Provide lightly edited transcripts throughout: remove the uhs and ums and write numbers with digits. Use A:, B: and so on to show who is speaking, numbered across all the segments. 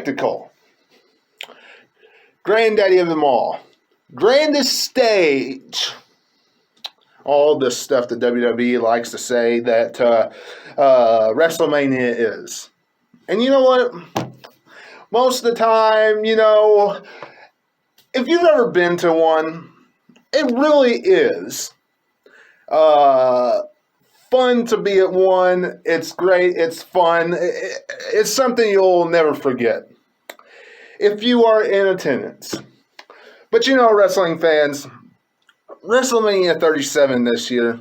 A: spectacle. Granddaddy of them all. Grandest stage. All this stuff that WWE likes to say that WrestleMania is. And you know what? Most of the time, if you've ever been to one, it really is fun to be at one. It's great. It's fun. It's something you'll never forget if you are in attendance. But wrestling fans, WrestleMania 37 this year,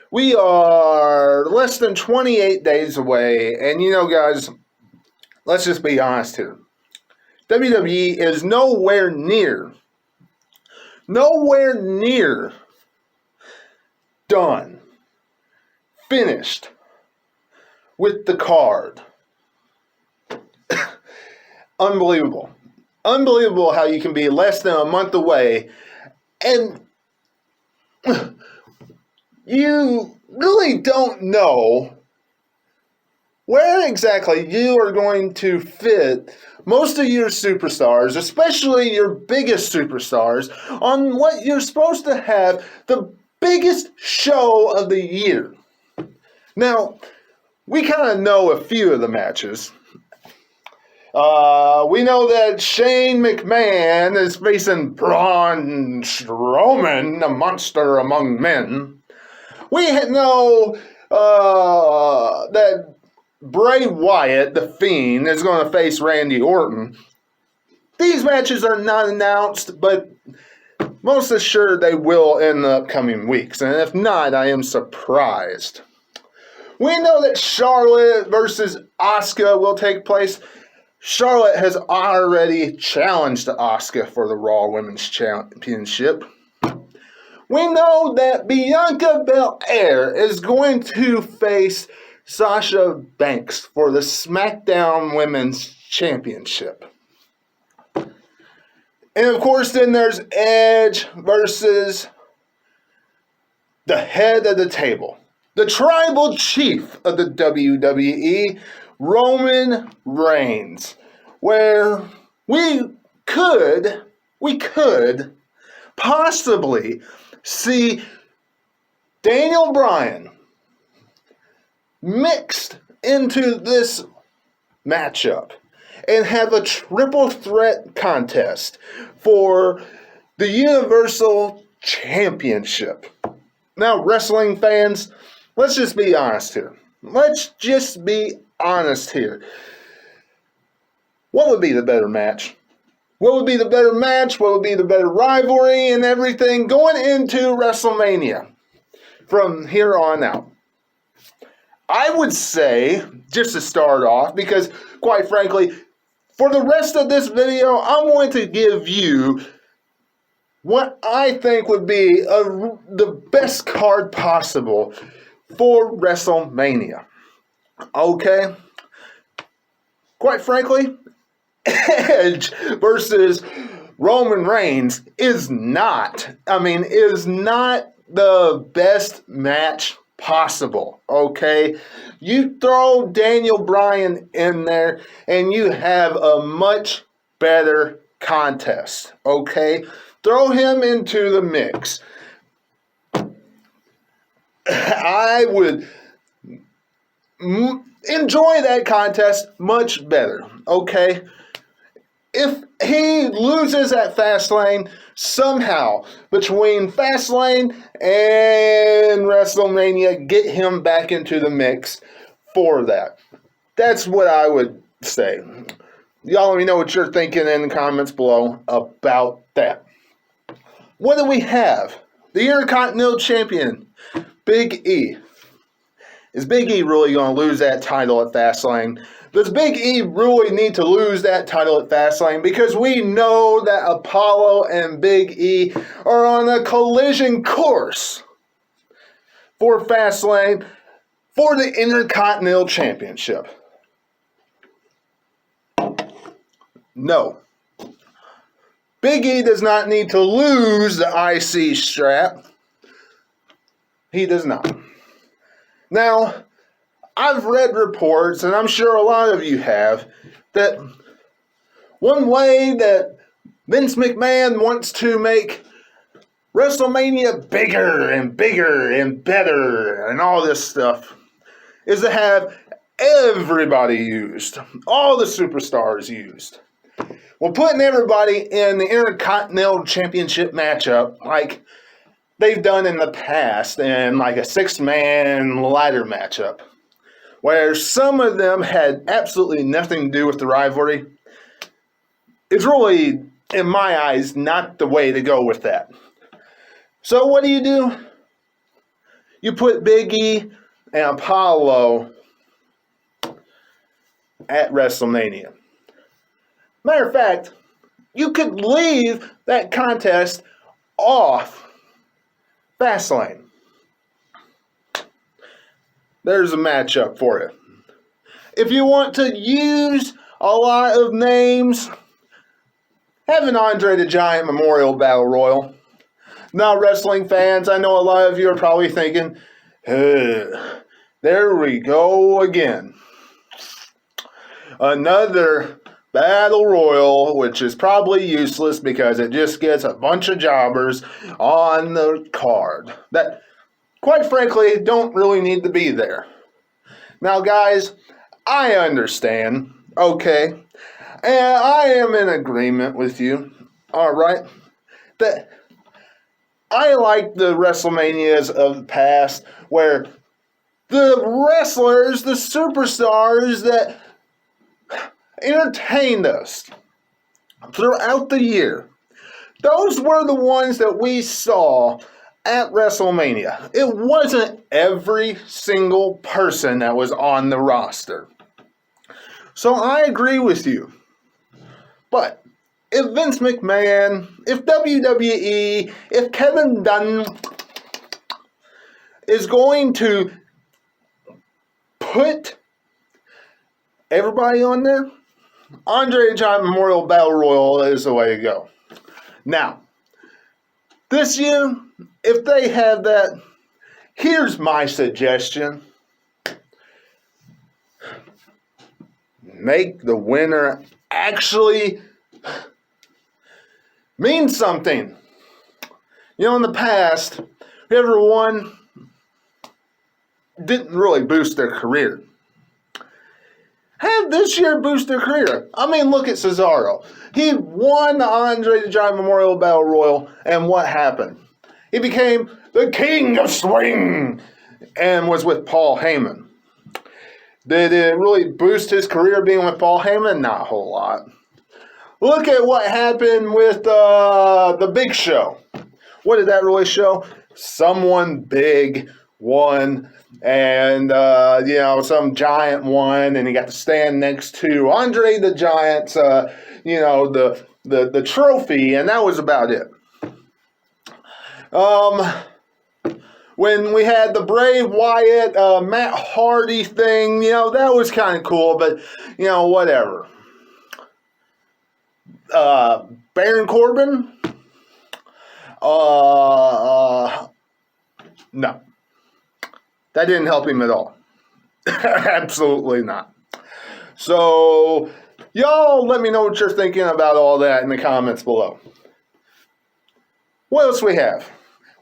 A: we are less than 28 days away. And guys, let's just be honest here. WWE is nowhere near done, finished with the card. Unbelievable how you can be less than a month away and you really don't know where exactly you are going to fit most of your superstars, especially your biggest superstars, on what you're supposed to have the biggest show of the year. Now, we kind of know a few of the matches. We know that Shane McMahon is facing Braun Strowman, a monster among men. We know that Bray Wyatt, the Fiend, is going to face Randy Orton. These matches are not announced, but most assured they will in the upcoming weeks. And if not, I am surprised. We know that Charlotte versus Asuka will take place. Charlotte has already challenged Asuka for the Raw Women's Championship. We know that Bianca Belair is going to face Sasha Banks for the SmackDown Women's Championship. And of course, then there's Edge versus the head of the table, the tribal chief of the WWE, Roman Reigns, where we could possibly see Daniel Bryan mixed into this matchup and have a triple threat contest for the Universal Championship. Now, wrestling fans, let's just be honest here. What would be the better match? What would be the better match? What would be the better rivalry and everything going into WrestleMania from here on out? I would say, just to start off, because quite frankly, for the rest of this video, I'm going to give you what I think would be the best card possible for WrestleMania. Okay? Quite frankly, Edge versus Roman Reigns is not the best match possible, okay? You throw Daniel Bryan in there and you have a much better contest, okay? Throw him into the mix. I would enjoy that contest much better, okay? If he loses at Fastlane, somehow, between Fastlane and WrestleMania, get him back into the mix for that. That's what I would say. Y'all let me know what you're thinking in the comments below about that. What do we have? The Intercontinental Champion, Big E. Is Big E really going to lose that title at Fastlane? Does Big E really need to lose that title at Fastlane? Because we know that Apollo and Big E are on a collision course for Fastlane for the Intercontinental Championship. No. Big E does not need to lose the IC strap. He does not. Now, I've read reports, and I'm sure a lot of you have, that One way that Vince McMahon wants to make WrestleMania bigger and bigger and better and all this stuff is to have everybody used, all the superstars used. Well, putting everybody in the Intercontinental Championship matchup like they've done in the past in like a 6-man ladder matchup, where some of them had absolutely nothing to do with the rivalry, is really, in my eyes, not the way to go with that. So what do? You put Big E and Apollo at WrestleMania. Matter of fact, you could leave that contest off Fastlane. There's a matchup for you. If you want to use a lot of names, have an Andre the Giant Memorial Battle Royal. Now, wrestling fans, I know a lot of you are probably thinking, there we go again. Another Battle Royal, which is probably useless because it just gets a bunch of jobbers on the card that, quite frankly, don't really need to be there. Now, guys, I understand, okay, and I am in agreement with you, all right, that I like the WrestleManias of the past where the wrestlers, the superstars that entertained us throughout the year, those were the ones that we saw at WrestleMania. It wasn't every single person that was on the roster. So I agree with you. But if Vince McMahon, if WWE, if Kevin Dunn is going to put everybody on there, Andre the Giant Memorial Battle Royal is the way to go. Now, this year, if they have that, here's my suggestion. Make the winner actually mean something. You know, in the past, whoever won didn't really boost their career. Have this year boost their career. I mean, look at Cesaro. He won the Andre the Giant Memorial Battle Royal, and what happened? He became the King of Swing and was with Paul Heyman. Did it really boost his career being with Paul Heyman? Not a whole lot. Look at what happened with the Big Show. What did that really show? Someone big won, and some giant won, and he got to stand next to Andre the Giant's, the trophy, and that was about it. When we had the Bray Wyatt, Matt Hardy thing, that was kind of cool, but, whatever. Baron Corbin? No. That didn't help him at all. Absolutely not. So, y'all let me know what you're thinking about all that in the comments below. What else we have?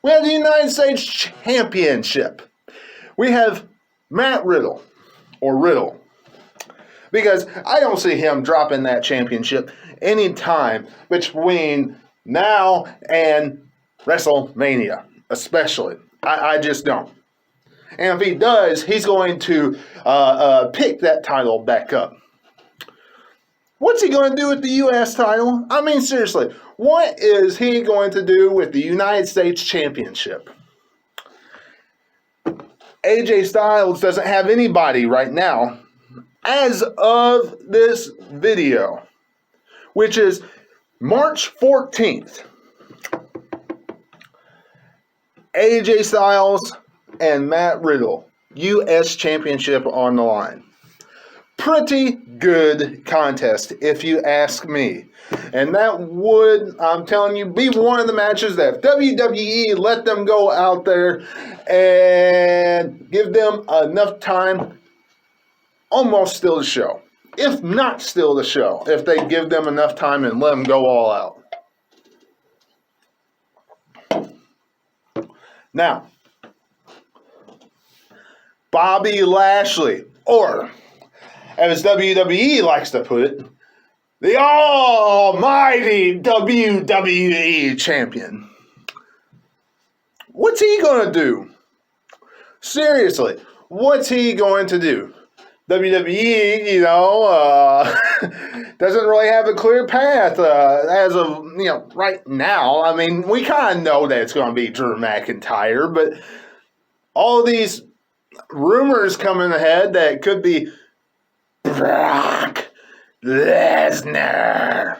A: We have the United States Championship. We have Matt Riddle, or Riddle, because I don't see him dropping that championship anytime between now and WrestleMania, especially. I just don't. And if he does, he's going to pick that title back up. What's he going to do with the U.S. title? I mean, seriously, what is he going to do with the United States Championship? AJ Styles doesn't have anybody right now as of this video, which is March 14th. AJ Styles and Matt Riddle, U.S. Championship on the line. Pretty good contest, if you ask me. And that would, I'm telling you, be one of the matches that if WWE let them go out there and give them enough time, almost steal the show. if not steal the show, if they give them enough time and let them go all out. Now, Bobby Lashley, or as WWE likes to put it, the almighty WWE champion. What's he going to do? Seriously, what's he going to do? WWE, doesn't really have a clear path as of, right now. I mean, we kind of know that it's going to be Drew McIntyre, but all these rumors coming ahead that it could be Brock Lesnar.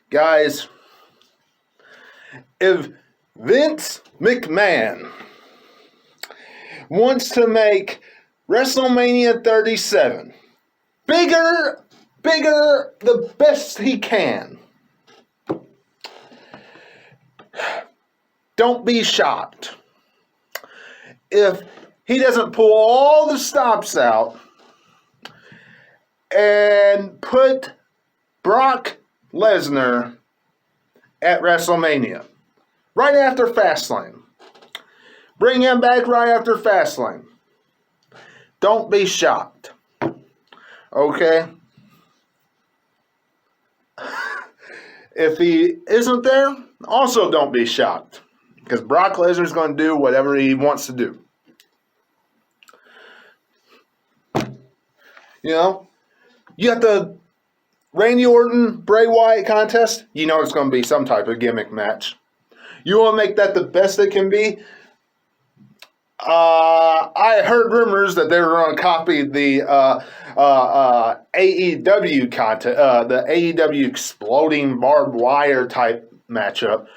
A: Guys, if Vince McMahon wants to make WrestleMania 37 bigger, the best he can, don't be shocked if he doesn't pull all the stops out and put Brock Lesnar at WrestleMania right after Fastlane. Bring him back right after Fastlane. Don't be shocked. Okay? If he isn't there, also don't be shocked. Because Brock Lesnar's going to do whatever he wants to do. You got the Randy Orton, Bray Wyatt contest. It's going to be some type of gimmick match. You want to make that the best it can be? I heard rumors that they were going to copy the AEW content, the AEW exploding barbed wire type matchup.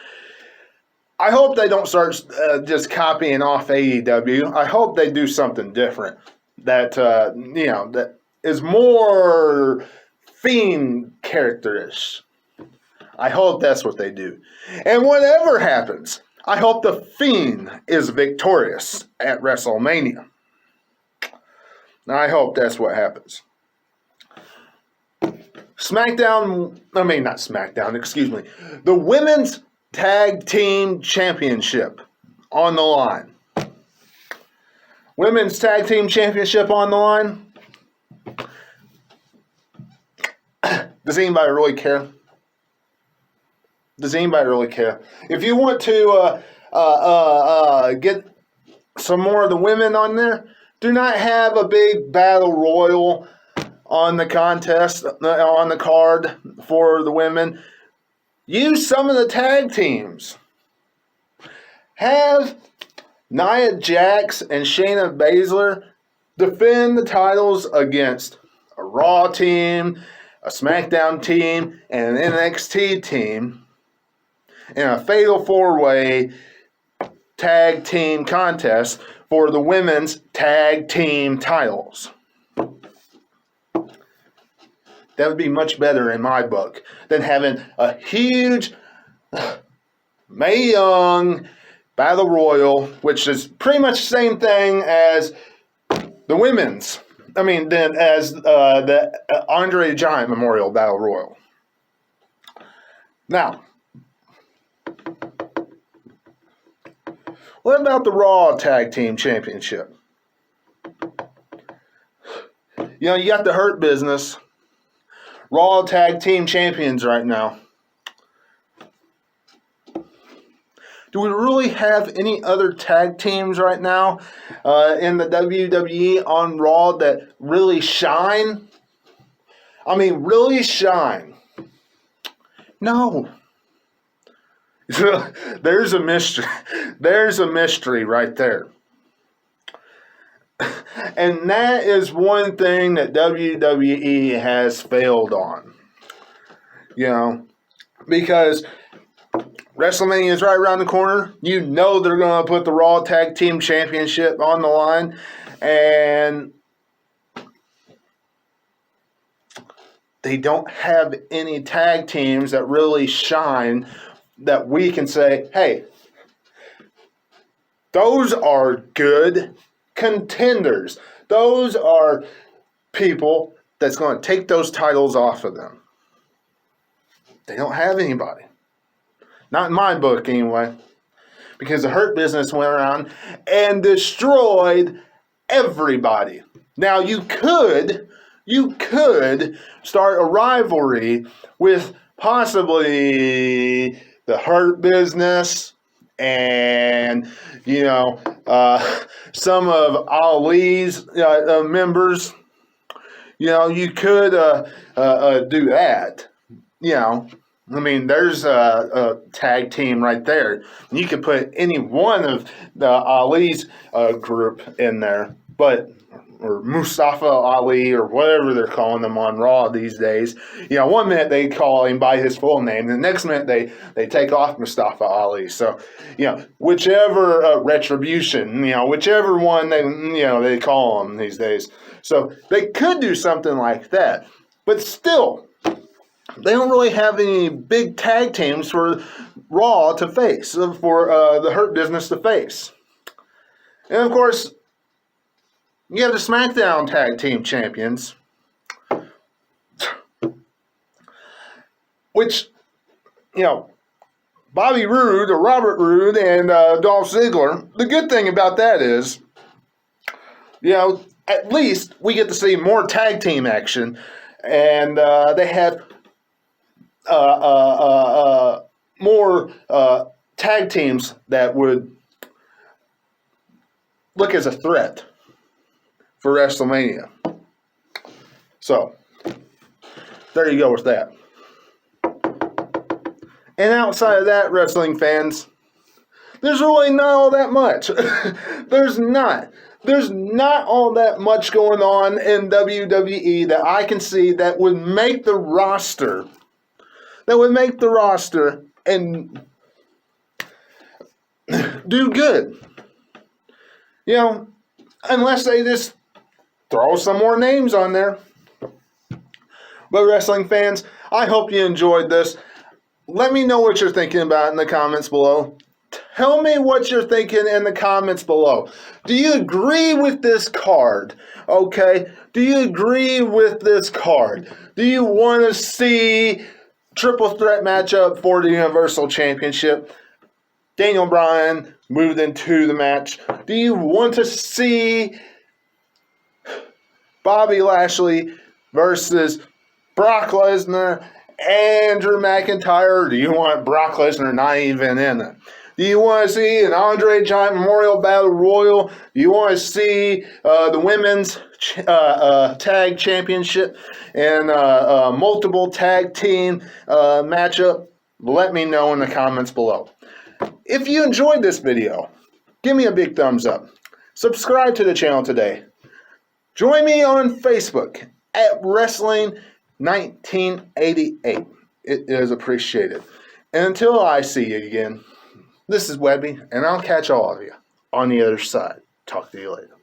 A: I hope they don't start just copying off AEW. I hope they do something different that that is more Fiend characterish. I hope that's what they do. And whatever happens, I hope the Fiend is victorious at WrestleMania. I hope that's what happens. The Women's Tag Team Championship on the line. Women's Tag Team Championship on the line. Does anybody really care? Does anybody really care? If you want to get some more of the women on there, do not have a big battle royal on the contest, on the card for the women. Use some of the tag teams. Have Nia Jax and Shayna Baszler defend the titles against a Raw team, a SmackDown team, and an NXT team in a fatal four-way tag team contest for the women's tag team titles. That would be much better in my book than having a huge Mae Young Battle Royal, which is pretty much the same thing as the women's. As the Andre the Giant Memorial Battle Royal. Now, what about the Raw Tag Team Championship? You got the Hurt Business. Raw Tag Team Champions right now. Do we really have any other tag teams right now in the WWE on Raw that really shine? Really shine. No. There's a mystery. There's a mystery right there. And that is one thing that WWE has failed on. Because WrestleMania is right around the corner. They're going to put the Raw Tag Team Championship on the line. And they don't have any tag teams that really shine that we can say, hey, those are good contenders. Those are people that's going to take those titles off of them. They don't have anybody. Not in my book, anyway. Because the Hurt Business went around and destroyed everybody. Now, you could start a rivalry with possibly the Hurt Business and, some of Ali's members. You could do that. There's a tag team right there. You could put any one of the Ali's group in there, or Mustafa Ali, or whatever they're calling them on Raw these days. One minute they call him by his full name, the next minute they take off Mustafa Ali. So, whichever Retribution, whichever one they call them these days. So they could do something like that, but still, they don't really have any big tag teams for Raw to face, for the Hurt Business to face. And of course, you have the SmackDown Tag Team Champions, which, Bobby Roode, or Robert Roode, and Dolph Ziggler. The good thing about that is, at least we get to see more tag team action, and they have more tag teams that would look as a threat for WrestleMania. So, there you go with that. And outside of that, wrestling fans, there's really not all that much. There's not all that much going on in WWE that I can see that would make the roster. And do good. Unless they just throw some more names on there. But wrestling fans, I hope you enjoyed this. Let me know what you're thinking about in the comments below. Tell me what you're thinking in the comments below. Do you agree with this card? Okay? Do you agree with this card? Do you want to see triple threat matchup for the Universal Championship? Daniel Bryan moved into the match. Do you want to see Bobby Lashley versus Brock Lesnar and Drew McIntyre? Or do you want Brock Lesnar not even in it? Do you want to see an Andre Giant Memorial Battle Royal? Do you want to see the women's tag championship and multiple tag team matchup? Let me know in the comments below. If you enjoyed this video, give me a big thumbs up. Subscribe to the channel today. Join me on Facebook at Wrestling1988. It is appreciated. And until I see you again, this is Webby, and I'll catch all of you on the other side. Talk to you later.